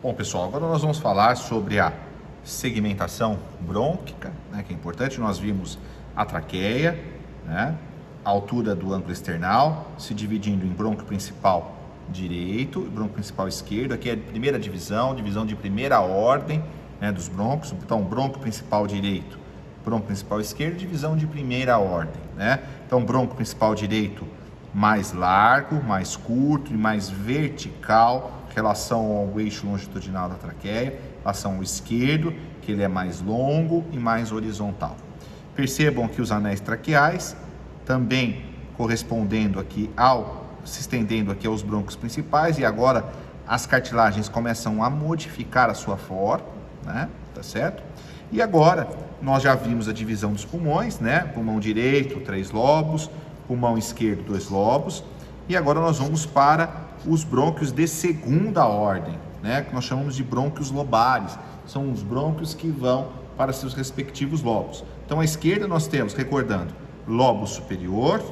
Bom, pessoal, agora nós vamos falar sobre a segmentação brônquica, né, que é importante. Nós vimos a traqueia, né, a altura do ângulo external, se dividindo em brônquio principal direito e brônquio principal esquerdo. Aqui é a primeira divisão de primeira ordem, né, dos brônquios. Então, brônquio principal direito, brônquio principal esquerdo, divisão de primeira ordem, né? Então, brônquio principal direito mais largo, mais curto e mais vertical em relação ao eixo longitudinal da traqueia, em relação ao esquerdo, que ele é mais longo e mais horizontal. Percebam que os anéis traqueais também correspondendo aqui se estendendo aqui aos brônquios principais, e agora as cartilagens começam a modificar a sua forma, né? Tá certo? E agora nós já vimos a divisão dos pulmões, né? Pulmão direito, 3 lobos, pulmão esquerdo, 2 lobos, e agora nós vamos para os brônquios de segunda ordem, né? Que nós chamamos de brônquios lobares. São os brônquios que vão para seus respectivos lobos. Então, à esquerda nós temos, recordando, lobo superior,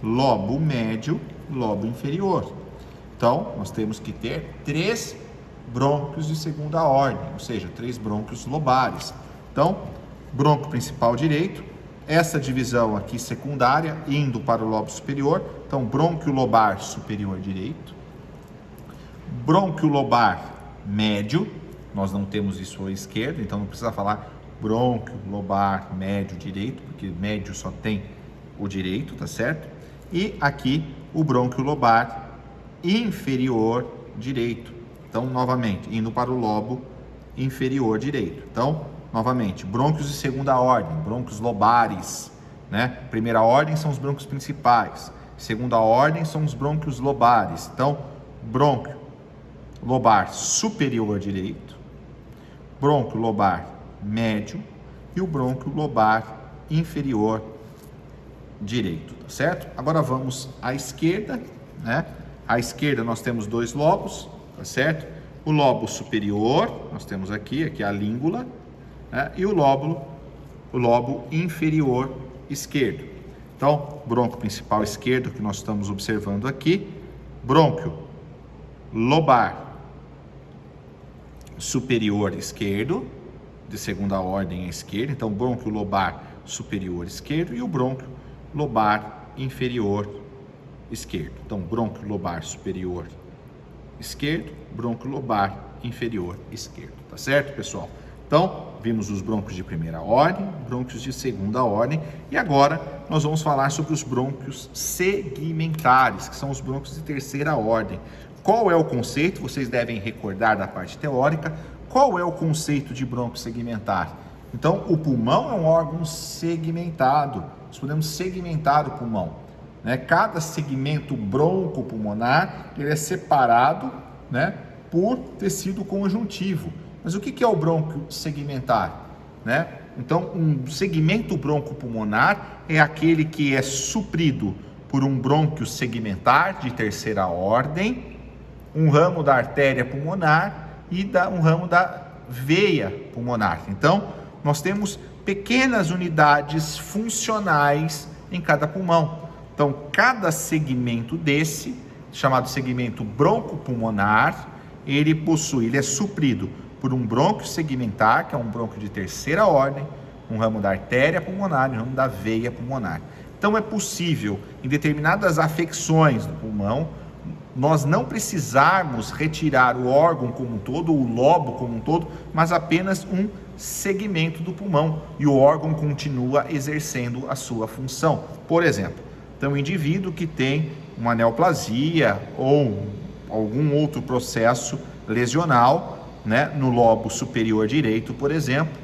lobo médio, lobo inferior. Então, nós temos que ter 3 brônquios de segunda ordem, ou seja, 3 brônquios lobares. Então, brônquio principal direito, essa divisão aqui secundária, indo para o lobo superior. Então, brônquio lobar superior direito, brônquio lobar médio, nós não temos isso à esquerda, então não precisa falar brônquio lobar médio direito, porque médio só tem o direito, tá certo? E aqui o brônquio lobar inferior direito. Então, novamente, indo para o lobo inferior direito. Então, novamente, brônquios de segunda ordem, brônquios lobares, né? Primeira ordem são os brônquios principais, segunda ordem são os brônquios lobares. Então, brônquio lobar superior direito, brônquio lobar médio e o brônquio lobar inferior direito, tá certo? Agora vamos à esquerda, né? À esquerda nós temos 2 lobos, tá certo? O lobo superior, nós temos aqui a língula, né? E o lobo inferior esquerdo. Então, brônquio principal esquerdo, que nós estamos observando aqui, brônquio lobar superior esquerdo, de segunda ordem à esquerda. Então, brônquio lobar superior esquerdo e o brônquio lobar inferior esquerdo. Então, brônquio lobar superior esquerdo, brônquio lobar inferior esquerdo. Tá certo, pessoal? Então, vimos os brônquios de primeira ordem, brônquios de segunda ordem, e agora nós vamos falar sobre os brônquios segmentares, que são os brônquios de terceira ordem. Qual é o conceito? Vocês devem recordar da parte teórica. Qual é o conceito de brônquio segmentar? Então, o pulmão é um órgão segmentado. Nós podemos segmentar o pulmão, né? Cada segmento broncopulmonar ele é separado, né, por tecido conjuntivo. Mas o que é o brônquio segmentar, né? Então, um segmento broncopulmonar é aquele que é suprido por um brônquio segmentar de terceira ordem, um ramo da artéria pulmonar e um ramo da veia pulmonar. Então, nós temos pequenas unidades funcionais em cada pulmão. Então, cada segmento desse, chamado segmento broncopulmonar, ele é suprido por um brônquio segmentar, que é um brônquio de terceira ordem, um ramo da artéria pulmonar e um ramo da veia pulmonar. Então, é possível, em determinadas afecções do pulmão, nós não precisarmos retirar o órgão como um todo, o lobo como um todo, mas apenas um segmento do pulmão, e o órgão continua exercendo a sua função. Por exemplo, então, um indivíduo que tem uma neoplasia ou algum outro processo lesional, né, no lobo superior direito, por exemplo,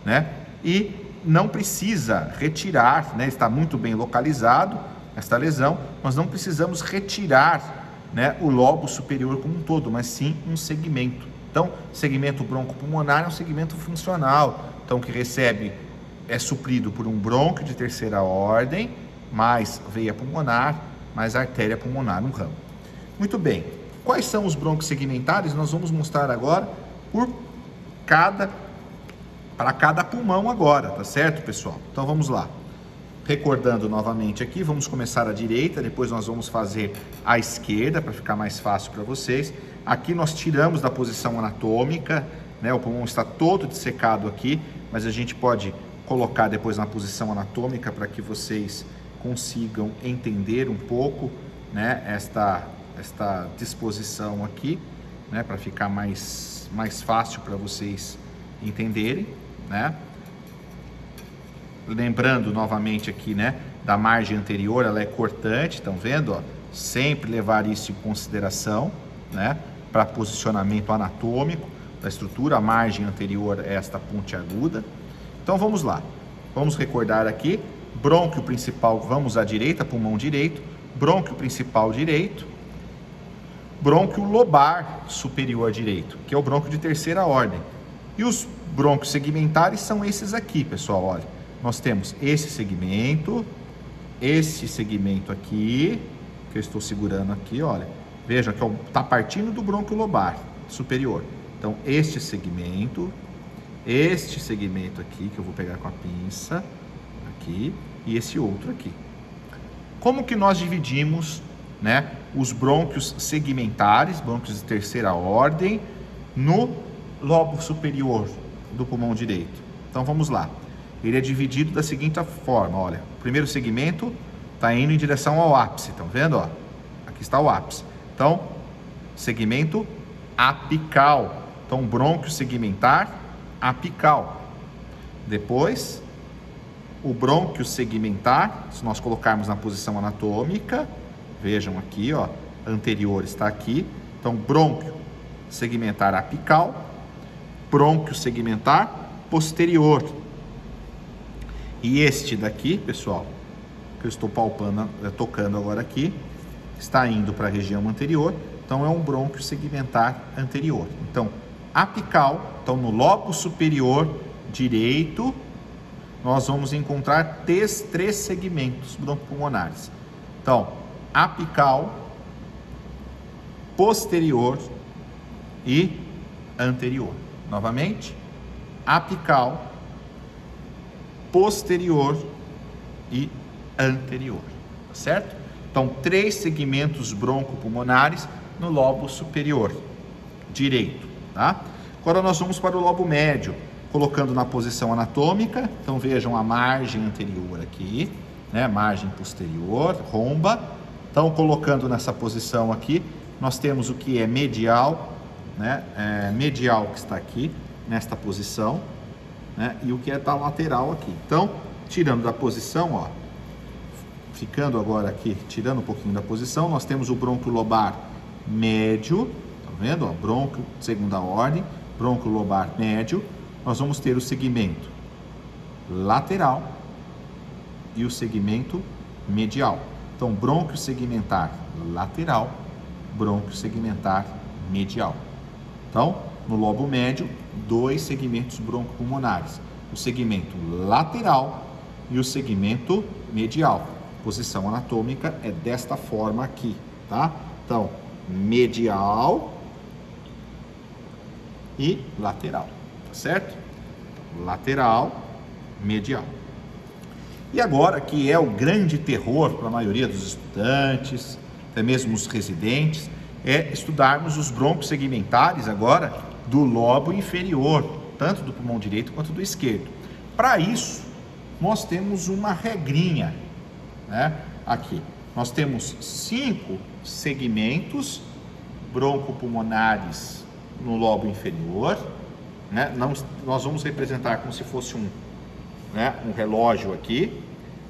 né, e não precisa retirar, né, está muito bem localizado esta lesão, nós não precisamos retirar, né, o lobo superior como um todo, mas sim um segmento. Então, segmento broncopulmonar é um segmento funcional, então que é suprido por um brônquio de terceira ordem, mais veia pulmonar, mais artéria pulmonar, um ramo. Muito bem, quais são os brônquios segmentares? Nós vamos mostrar agora para cada pulmão agora, tá certo, pessoal? Então vamos lá. Recordando novamente aqui, vamos começar à direita, depois nós vamos fazer à esquerda, para ficar mais fácil para vocês. Aqui nós tiramos da posição anatômica, né? O pulmão está todo dessecado aqui, mas a gente pode colocar depois na posição anatômica para que vocês consigam entender um pouco, né? Esta disposição aqui, né? Para ficar mais fácil para vocês entenderem, né? Lembrando novamente aqui, né? Da margem anterior, ela é cortante, estão vendo? Ó? Sempre levar isso em consideração, né? Para posicionamento anatômico da estrutura, a margem anterior é esta pontiaguda. Então vamos lá, vamos recordar aqui, brônquio principal, vamos à direita, pulmão direito, brônquio principal direito, brônquio lobar superior direito, que é o brônquio de terceira ordem. E os brônquios segmentares são esses aqui, pessoal, olha. Nós temos esse segmento aqui, que eu estou segurando aqui, olha. Veja que está partindo do brônquio lobar superior. Então, este segmento aqui, que eu vou pegar com a pinça, aqui, e esse outro aqui. Como que nós dividimos, né, os brônquios segmentares, brônquios de terceira ordem, no lobo superior do pulmão direito? Então, vamos lá. Ele é dividido da seguinte forma, olha. O primeiro segmento está indo em direção ao ápice, estão vendo? Ó? Aqui está o ápice. Então, segmento apical. Então, brônquio segmentar apical. Depois, o brônquio segmentar, se nós colocarmos na posição anatômica, vejam aqui, ó, anterior está aqui. Então, brônquio segmentar apical, brônquio segmentar posterior. E este daqui, pessoal, que eu estou palpando, tocando agora aqui, está indo para a região anterior, então é um brônquio segmentar anterior. Então, apical, então no lobo superior direito, nós vamos encontrar três segmentos bronquopulmonares. Então, apical, posterior e anterior. Novamente, apical, posterior e anterior, certo? Então, 3 segmentos broncopulmonares no lobo superior direito, tá? Agora nós vamos para o lobo médio, colocando na posição anatômica. Então, vejam a margem anterior aqui, né? Margem posterior, romba. Então, colocando nessa posição aqui, nós temos o que é medial, né? Medial que está aqui, nesta posição, né? E o que é da lateral aqui. Então, tirando da posição, ó, ficando agora aqui, tirando um pouquinho da posição, nós temos o brônquio lobar médio, tá vendo? Ó, brônquio de segunda ordem, brônquio lobar médio. Nós vamos ter o segmento lateral e o segmento medial. Então, brônquio segmentar lateral, brônquio segmentar medial. Então, no lobo médio, 2 segmentos broncopulmonares, o segmento lateral e o segmento medial. Posição anatômica é desta forma aqui, tá? Então, medial e lateral, tá certo? Lateral, medial. E agora, que é o grande terror para a maioria dos estudantes, até mesmo os residentes, é estudarmos os brônquios segmentares agora do lobo inferior, tanto do pulmão direito quanto do esquerdo. Para isso, nós temos uma regrinha, né? Aqui, nós temos 5 segmentos broncopulmonares no lobo inferior, né? Nós vamos representar como se fosse um relógio aqui,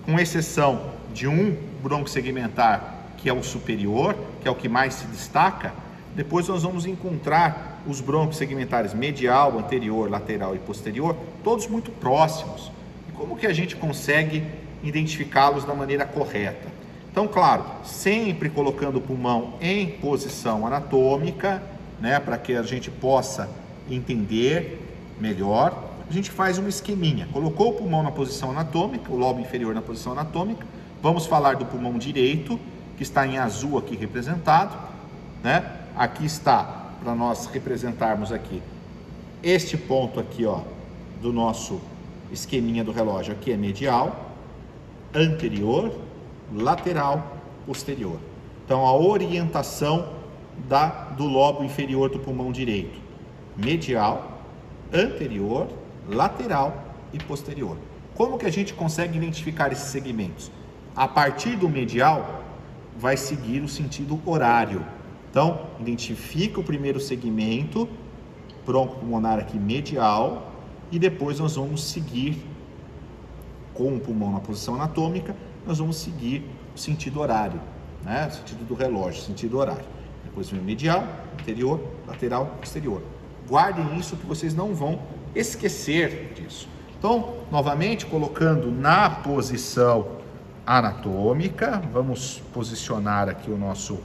com exceção de um brônquio segmentar, que é o superior, que é o que mais se destaca. Depois nós vamos encontrar os brônquios segmentares medial, anterior, lateral e posterior, todos muito próximos. E como que a gente consegue identificá-los da maneira correta? Então, claro, sempre colocando o pulmão em posição anatômica, né, para que a gente possa entender melhor. A gente faz um esqueminha. Colocou o pulmão na posição anatômica, o lobo inferior na posição anatômica. Vamos falar do pulmão direito, que está em azul aqui representado, né? Aqui está, para nós representarmos aqui, este ponto aqui, ó, do nosso esqueminha do relógio. Aqui é medial, anterior, lateral, posterior. Então, a orientação do lobo inferior do pulmão direito: medial, anterior, lateral e posterior. Como que a gente consegue identificar esses segmentos? A partir do medial, vai seguir o sentido horário. Então, identifica o primeiro segmento broncopulmonar aqui medial e depois nós vamos seguir com o pulmão na posição anatômica, nós vamos seguir o sentido horário, né? O sentido do relógio, sentido horário. Depois vem medial, anterior, lateral, posterior. Guardem isso que vocês não vão esquecer disso. Então, novamente, colocando na posição anatômica, vamos posicionar aqui o nosso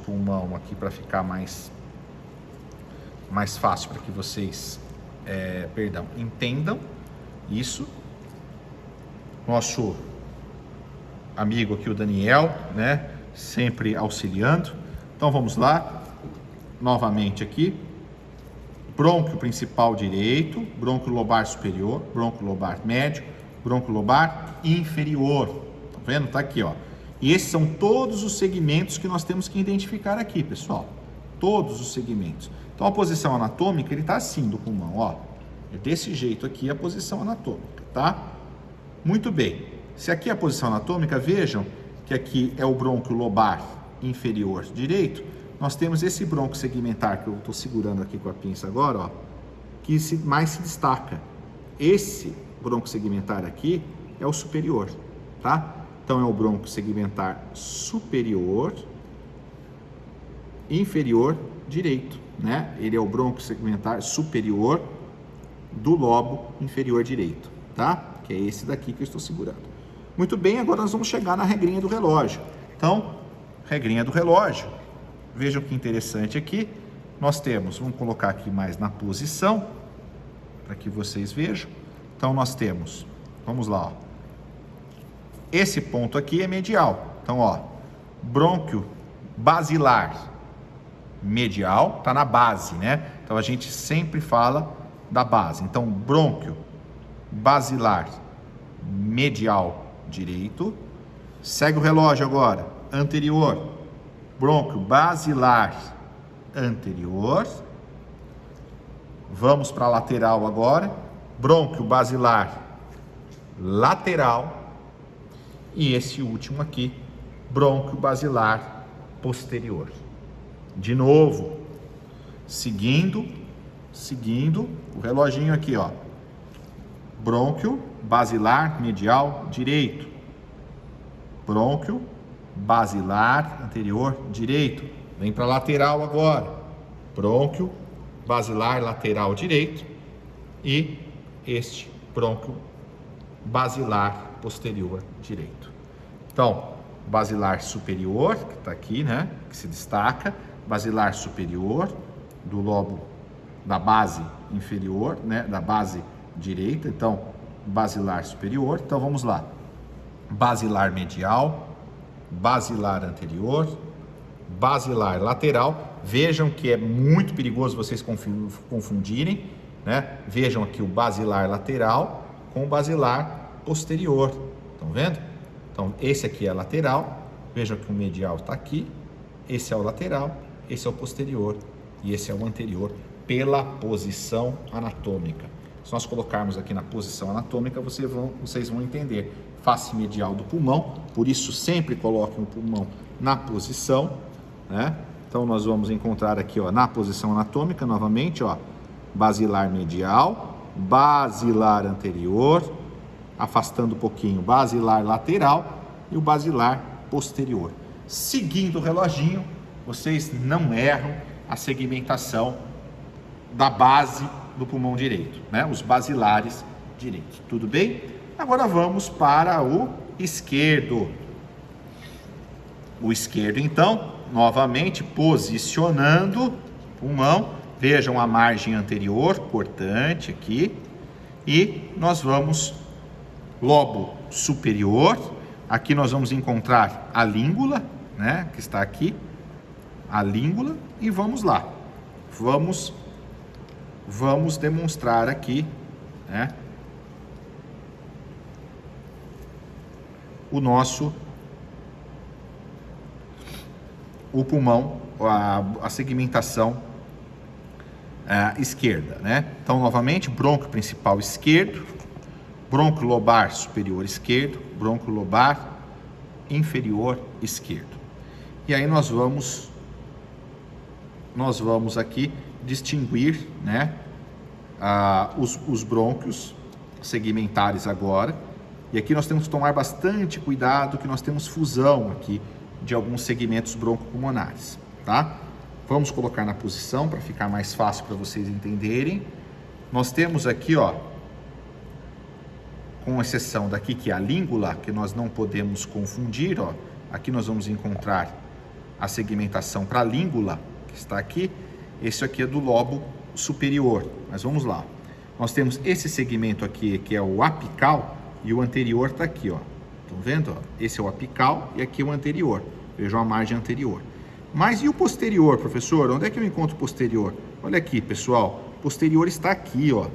pulmão aqui para ficar mais fácil para que vocês, entendam isso. Nosso amigo aqui, o Daniel, né, sempre auxiliando. Então vamos lá, novamente aqui, brônquio principal direito, brônquio lobar superior, brônquio lobar médio, brônquio lobar inferior. Tá vendo? Tá aqui, ó. E esses são todos os segmentos que nós temos que identificar aqui, pessoal. Todos os segmentos. Então a posição anatômica, ele tá assim do pulmão, ó. É desse jeito aqui a posição anatômica, tá? Muito bem. Se aqui é a posição anatômica, vejam que aqui é o brônquio lobar inferior direito. Nós temos esse brônquio segmentar que eu estou segurando aqui com a pinça agora, ó, que mais se destaca. Esse brônquio segmentar aqui é o superior, tá? Então é o brônquio segmentar superior, inferior direito, né? Ele é o brônquio segmentar superior do lobo inferior direito, tá? Que é esse daqui que eu estou segurando. Muito bem, agora nós vamos chegar na regrinha do relógio. Então, regrinha do relógio. Vejam que interessante aqui. Nós temos, vamos colocar aqui mais na posição, para que vocês vejam. Então, nós temos, vamos lá, ó. Esse ponto aqui é medial. Então, ó, brônquio basilar medial, tá na base, né? Então, a gente sempre fala da base. Então, brônquio basilar medial direito. Segue o relógio agora. Anterior, brônquio basilar anterior. Vamos para a lateral agora. Brônquio basilar lateral. E esse último aqui, brônquio basilar posterior. De novo, seguindo o reloginho aqui, ó. Brônquio basilar medial direito. Brônquio basilar anterior direito. Vem para a lateral agora. Brônquio basilar lateral direito. E este brônquio basilar posterior direito. Então, basilar superior, que está aqui, né? Que se destaca. Basilar superior do lobo da base inferior, né? Da base direita. Então, basilar superior. Então, vamos lá. Basilar medial, basilar anterior, basilar lateral. Vejam que é muito perigoso vocês confundirem, né? Vejam aqui o basilar lateral com o basilar posterior. Estão vendo? Então, esse aqui é a lateral. Vejam que o medial está aqui. Esse é o lateral, esse é o posterior e esse é o anterior pela posição anatômica. Se nós colocarmos aqui na posição anatômica, vocês vão entender. Face medial do pulmão, por isso sempre coloquem o pulmão na posição, né? Então nós vamos encontrar aqui, ó, na posição anatômica, novamente, ó, basilar medial, basilar anterior, afastando um pouquinho, basilar lateral e o basilar posterior. Seguindo o reloginho, vocês não erram a segmentação da base do pulmão direito, né? Os basilares direitos. Tudo bem? Agora vamos para o esquerdo. O esquerdo, então, novamente posicionando o pulmão. Vejam a margem anterior, cortante aqui. E nós vamos, lobo superior. Aqui nós vamos encontrar a língula, né? Que está aqui. A língula. E vamos lá. Vamos demonstrar aqui, né? o pulmão, a segmentação esquerda, né? Então, novamente, brônquio principal esquerdo, brônquio lobar superior esquerdo, brônquio lobar inferior esquerdo. E aí nós vamos aqui distinguir, né, os brônquios segmentares agora. E aqui nós temos que tomar bastante cuidado, que nós temos fusão aqui de alguns segmentos broncopulmonares, tá? Vamos colocar na posição para ficar mais fácil para vocês entenderem. Nós temos aqui, ó, com exceção daqui que é a língula, que nós não podemos confundir, ó. Aqui nós vamos encontrar a segmentação para a língula, que está aqui. Esse aqui é do lobo superior, mas vamos lá. Nós temos esse segmento aqui, que é o apical, e o anterior está aqui, ó. Estão vendo? Ó? Esse é o apical e aqui é o anterior. Vejam a margem anterior. Mas e o posterior, professor? Onde é que eu encontro o posterior? Olha aqui, pessoal. O posterior está aqui, ó.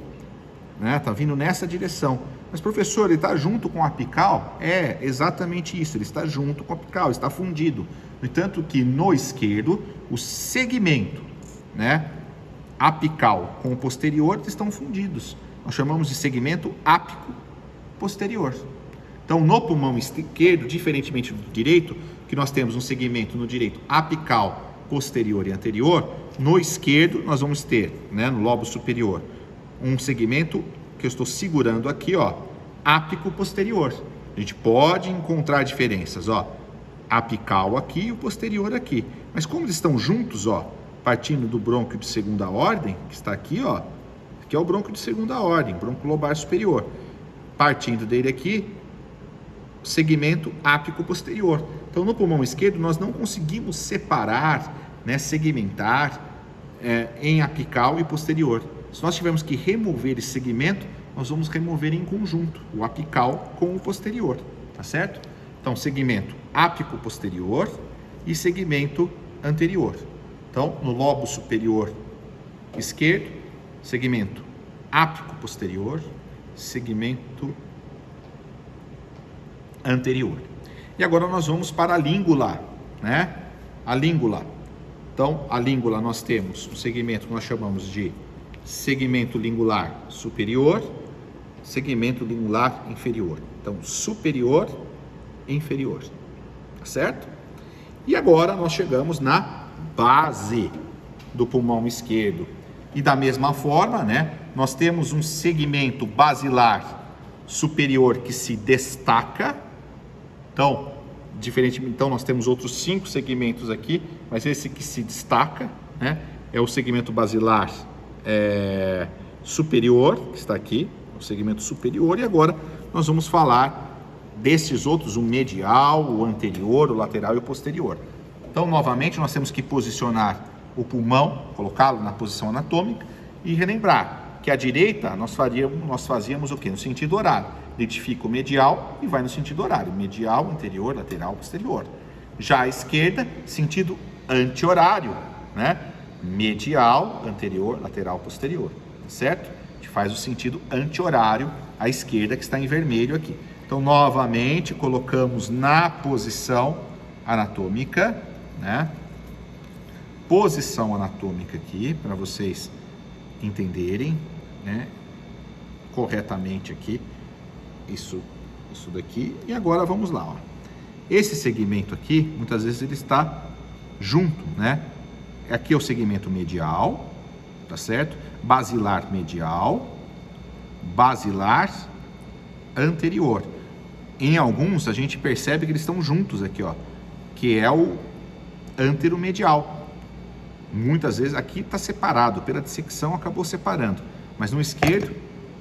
Né? Tá vindo nessa direção. Mas, professor, ele está junto com o apical? É exatamente isso. Ele está junto com o apical, está fundido. No entanto que no esquerdo, o segmento, né, apical com o posterior estão fundidos. Nós chamamos de segmento ápico posterior. Então, no pulmão esquerdo, diferentemente do direito, que nós temos um segmento no direito apical, posterior e anterior, no esquerdo nós vamos ter, né, no lobo superior, um segmento que eu estou segurando aqui, ó, ápico posterior. A gente pode encontrar diferenças, ó, apical aqui e o posterior aqui. Mas como eles estão juntos, ó, partindo do brônquio de segunda ordem, que está aqui, ó, aqui é o brônquio de segunda ordem, brônquio lobar superior. Partindo dele aqui, segmento ápico posterior. Então, no pulmão esquerdo, nós não conseguimos separar, né, segmentar em apical e posterior. Se nós tivermos que remover esse segmento, nós vamos remover em conjunto, o apical com o posterior, tá certo? Então, segmento ápico posterior e segmento anterior. Então, no lobo superior esquerdo, segmento ápico posterior, segmento anterior. E agora nós vamos para a língula, né? A língula. Então, a língula nós temos um segmento que nós chamamos de segmento lingular superior, segmento lingular inferior. Então, superior e inferior, tá certo? E agora nós chegamos na base do pulmão esquerdo. E da mesma forma, né, nós temos um segmento basilar superior que se destaca. Então, então nós temos outros 5 segmentos aqui, mas esse que se destaca, né, é o segmento basilar superior, que está aqui, o segmento superior. E agora nós vamos falar desses outros, o medial, o anterior, o lateral e o posterior. Então, novamente, nós temos que posicionar o pulmão, colocá-lo na posição anatômica e relembrar que à direita nós fazíamos o quê? No sentido horário. Identifica o medial e vai no sentido horário. Medial, anterior, lateral, posterior. Já à esquerda, sentido anti-horário, né? Medial, anterior, lateral, posterior. Certo? A gente faz o sentido anti-horário à esquerda, que está em vermelho aqui. Então, novamente, colocamos na posição anatômica, né? Posição anatômica aqui, para vocês entenderem, né, corretamente aqui, isso daqui. E agora vamos lá, ó. Esse segmento aqui, muitas vezes ele está junto, né? Aqui é o segmento medial, tá certo? Basilar medial, basilar anterior. Em alguns a gente percebe que eles estão juntos aqui, ó, que é o anteromedial. Muitas vezes aqui está separado, pela dissecção acabou separando, mas no esquerdo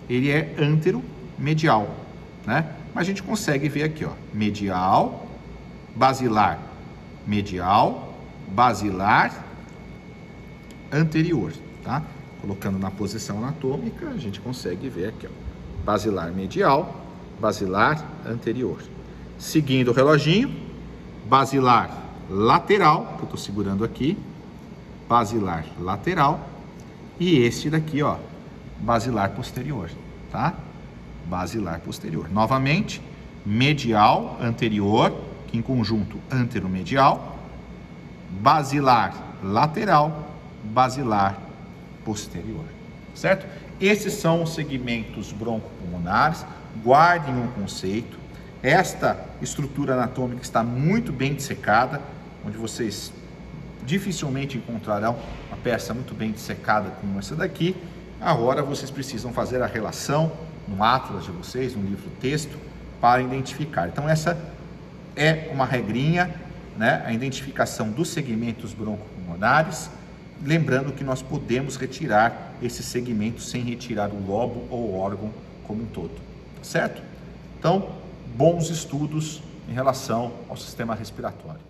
ele é anteromedial, né? Mas a gente consegue ver aqui, ó, medial, basilar, medial, basilar, anterior, tá? Colocando na posição anatômica, a gente consegue ver aqui, ó, basilar medial, basilar anterior. Seguindo o reloginho, basilar lateral, que eu estou segurando aqui, basilar lateral, e este daqui, ó, basilar posterior, tá? Basilar posterior. Novamente, medial anterior, que em conjunto anteromedial, basilar lateral, basilar posterior, certo? Esses são os segmentos broncopulmonares. Guardem um conceito. Esta estrutura anatômica está muito bem dissecada, onde vocês dificilmente encontrarão uma peça muito bem dissecada como essa daqui. Agora vocês precisam fazer a relação no atlas de vocês, no livro texto, para identificar. Então essa é uma regrinha, né? A identificação dos segmentos broncopulmonares, lembrando que nós podemos retirar esses segmentos sem retirar o lobo ou o órgão como um todo, certo? Então, bons estudos em relação ao sistema respiratório.